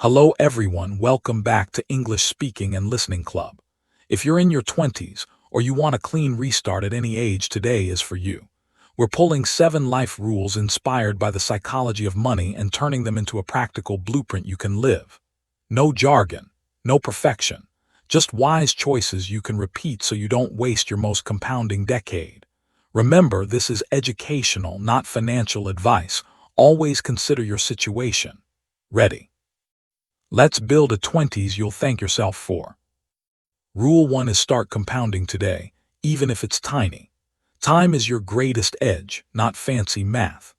Hello everyone, welcome back to English Speaking and Listening Club. If you're in your 20s or you want a clean restart at any age, today is for you. We're pulling 7 life rules inspired by the psychology of money and turning them into a practical blueprint you can live. No jargon, no perfection, just wise choices you can repeat so you don't waste your most compounding decade. Remember, this is educational, not financial advice. Always consider your situation. Ready? Let's build a 20s you'll thank yourself for. Rule 1 is start compounding today, even if it's tiny. Time is your greatest edge, not fancy math.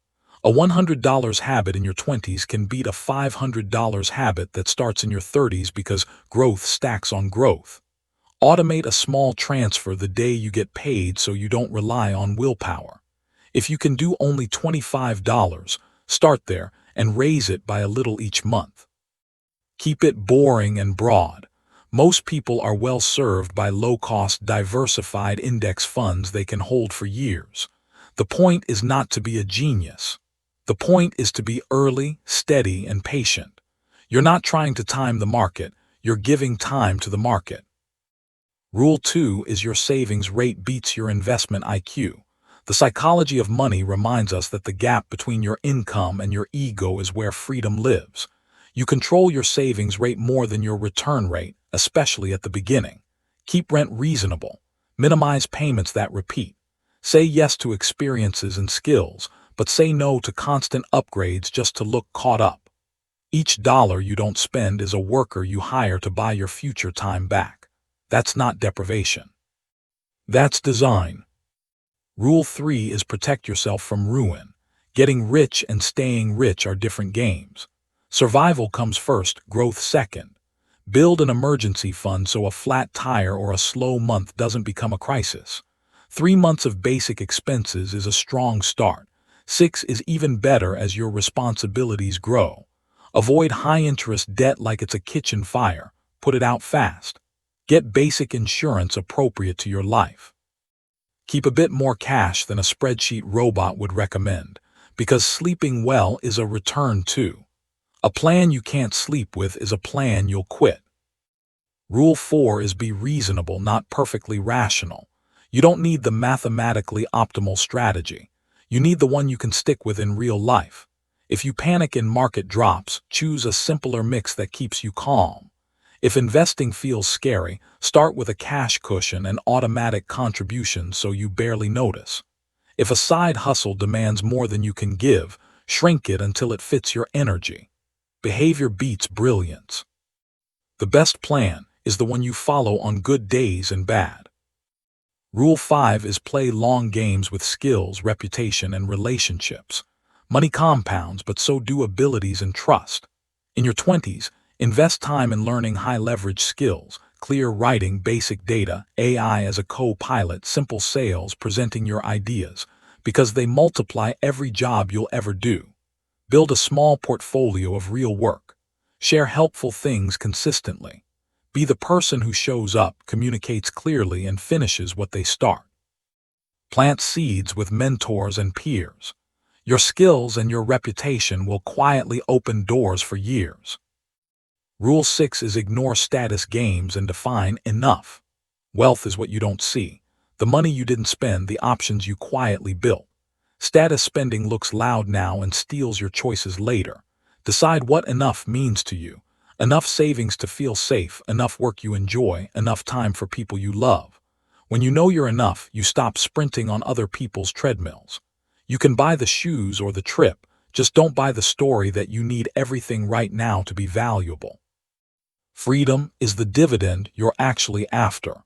A $100 habit in your 20s can beat a $500 habit that starts in your 30s because growth stacks on growth. Automate a small transfer the day you get paid so you don't rely on willpower. If you can do only $25, start there and raise it by a little each month. Keep it boring and broad. Most people are well served by low-cost, diversified index funds they can hold for years. The point is not to be a genius. The point is to be early, steady, and patient. You're not trying to time the market, you're giving time to the market. Rule 2 is your savings rate beats your investment IQ. The psychology of money reminds us that the gap between your income and your ego is where freedom lives. You control your savings rate more than your return rate, especially at the beginning. Keep rent reasonable. Minimize payments that repeat. Say yes to experiences and skills, but say no to constant upgrades just to look caught up. Each dollar you don't spend is a worker you hire to buy your future time back. That's not deprivation. That's design. Rule 3 is protect yourself from ruin. Getting rich and staying rich are different games. Survival comes first, growth second. Build an emergency fund so a flat tire or a slow month doesn't become a crisis. 3 months of basic expenses is a strong start. 6 is even better as your responsibilities grow. Avoid high-interest debt like it's a kitchen fire. Put it out fast. Get basic insurance appropriate to your life. Keep a bit more cash than a spreadsheet robot would recommend, because sleeping well is a return too. A plan you can't sleep with is a plan you'll quit. Rule 4 is be reasonable, not perfectly rational. You don't need the mathematically optimal strategy. You need the one you can stick with in real life. If you panic in market drops, choose a simpler mix that keeps you calm. If investing feels scary, start with a cash cushion and automatic contributions so you barely notice. If a side hustle demands more than you can give, shrink it until it fits your energy. Behavior beats brilliance. The best plan is the one you follow on good days and bad. Rule 5 is play long games with skills, reputation, and relationships. Money compounds, but so do abilities and trust. In your 20s, invest time in learning high-leverage skills, clear writing, basic data, AI as a co-pilot, simple sales, presenting your ideas, because they multiply every job you'll ever do. Build a small portfolio of real work. Share helpful things consistently. Be the person who shows up, communicates clearly, and finishes what they start. Plant seeds with mentors and peers. Your skills and your reputation will quietly open doors for years. Rule 6 is ignore status games and define enough. Wealth is what you don't see. The money you didn't spend, the options you quietly built. Status spending looks loud now and steals your choices later. Decide what enough means to you. Enough savings to feel safe, enough work you enjoy, enough time for people you love. When you know you're enough, you stop sprinting on other people's treadmills. You can buy the shoes or the trip, just don't buy the story that you need everything right now to be valuable. Freedom is the dividend you're actually after.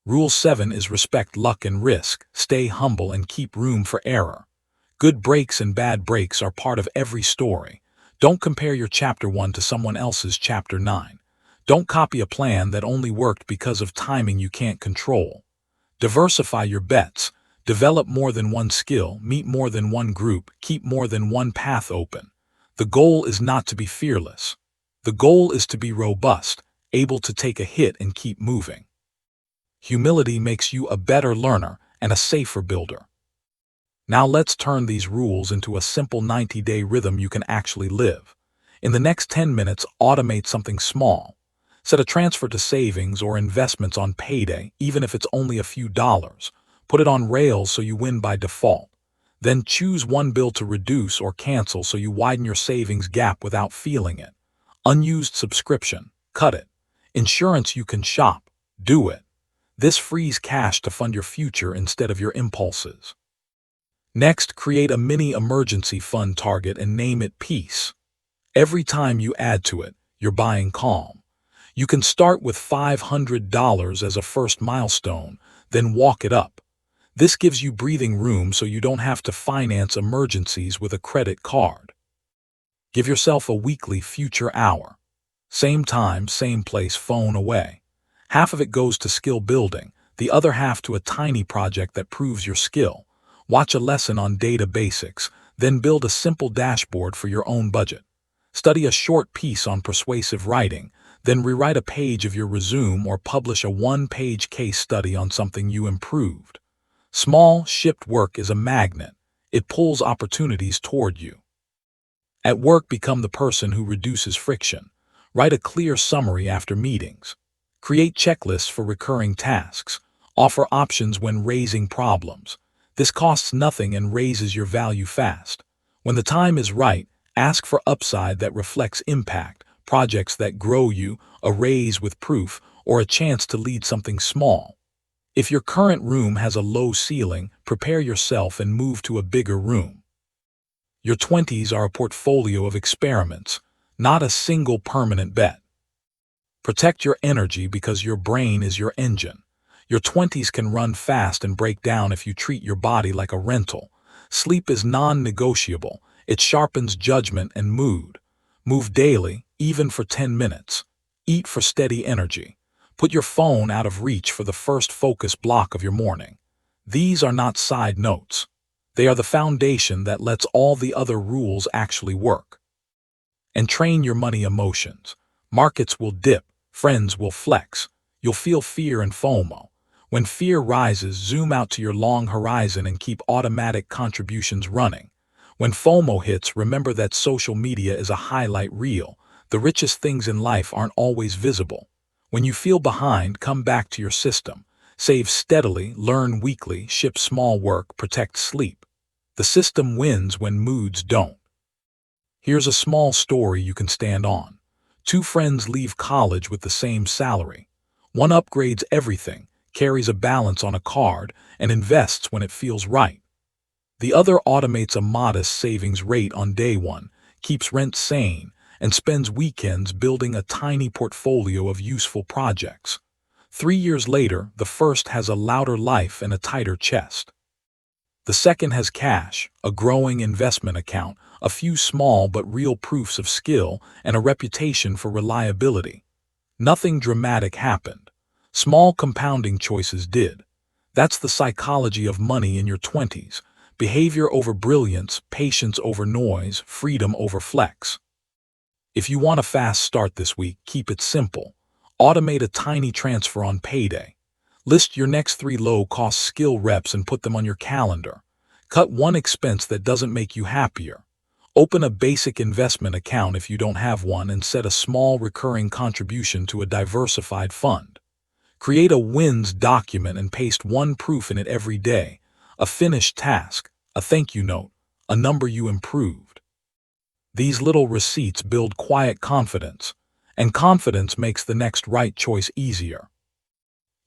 Rule 7 is respect luck and risk, stay humble and keep room for error. Good breaks and bad breaks are part of every story. Don't compare your chapter 1 to someone else's chapter 9. Don't copy a plan that only worked because of timing you can't control. Diversify your bets. Develop more than one skill, meet more than one group, keep more than one path open. The goal is not to be fearless. The goal is to be robust, able to take a hit and keep moving. Humility makes you a better learner and a safer builder. Now let's turn these rules into a simple 90-day rhythm you can actually live. In the next 10 minutes, automate something small. Set a transfer to savings or investments on payday, even if it's only a few dollars. Put it on rails so you win by default. Then choose one bill to reduce or cancel so you widen your savings gap without feeling it. Unused subscription. Cut it. Insurance you can shop. Do it. This frees cash to fund your future instead of your impulses. Next, create a mini emergency fund target and name it peace. Every time you add to it, you're buying calm. You can start with $500 as a first milestone, then walk it up. This gives you breathing room so you don't have to finance emergencies with a credit card. Give yourself a weekly future hour. Same time, same place, phone away. Half of it goes to skill building, the other half to a tiny project that proves your skill. Watch a lesson on data basics, then build a simple dashboard for your own budget. Study a short piece on persuasive writing, then rewrite a page of your resume or publish a one-page case study on something you improved. Small, shipped work is a magnet. It pulls opportunities toward you. At work, become the person who reduces friction. Write a clear summary after meetings. Create checklists for recurring tasks. Offer options when raising problems. This costs nothing and raises your value fast. When the time is right, ask for upside that reflects impact, projects that grow you, a raise with proof, or a chance to lead something small. If your current room has a low ceiling, prepare yourself and move to a bigger room. Your 20s are a portfolio of experiments, not a single permanent bet. Protect your energy because your brain is your engine. Your 20s can run fast and break down if you treat your body like a rental. Sleep is non-negotiable. It sharpens judgment and mood. Move daily, even for 10 minutes. Eat for steady energy. Put your phone out of reach for the first focus block of your morning. These are not side notes. They are the foundation that lets all the other rules actually work. And train your money emotions. Markets will dip. Friends will flex. You'll feel fear and FOMO. When fear rises, zoom out to your long horizon and keep automatic contributions running. When FOMO hits, remember that social media is a highlight reel. The richest things in life aren't always visible. When you feel behind, come back to your system. Save steadily, learn weekly, ship small work, protect sleep. The system wins when moods don't. Here's a small story you can stand on. Two friends leave college with the same salary. One upgrades everything, carries a balance on a card, and invests when it feels right. The other automates a modest savings rate on day one, keeps rent sane, and spends weekends building a tiny portfolio of useful projects. 3 years later, the first has a louder life and a tighter chest. The second has cash, a growing investment account, a few small but real proofs of skill, and a reputation for reliability. Nothing dramatic happened. Small compounding choices did. That's the psychology of money in your 20s. Behavior over brilliance, patience over noise, freedom over flex. If you want a fast start this week, keep it simple. Automate a tiny transfer on payday. List your next 3 low-cost skill reps and put them on your calendar. Cut one expense that doesn't make you happier. Open a basic investment account if you don't have one and set a small recurring contribution to a diversified fund. Create a wins document and paste one proof in it every day. A finished task, a thank you note, a number you improved. These little receipts build quiet confidence, and confidence makes the next right choice easier.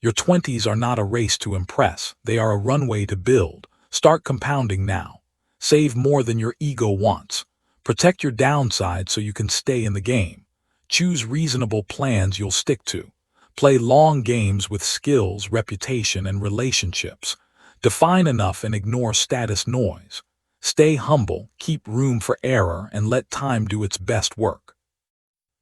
Your 20s are not a race to impress, they are a runway to build. Start compounding now. Save more than your ego wants. Protect your downside so you can stay in the game. Choose reasonable plans you'll stick to. Play long games with skills, reputation, and relationships. Define enough and ignore status noise. Stay humble, keep room for error, and let time do its best work.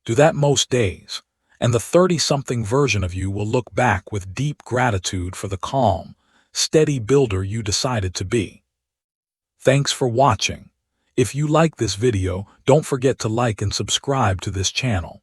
Do that most days, and the 30-something version of you will look back with deep gratitude for the calm, steady builder you decided to be. Thanks for watching. If you like this video, don't forget to like and subscribe to this channel.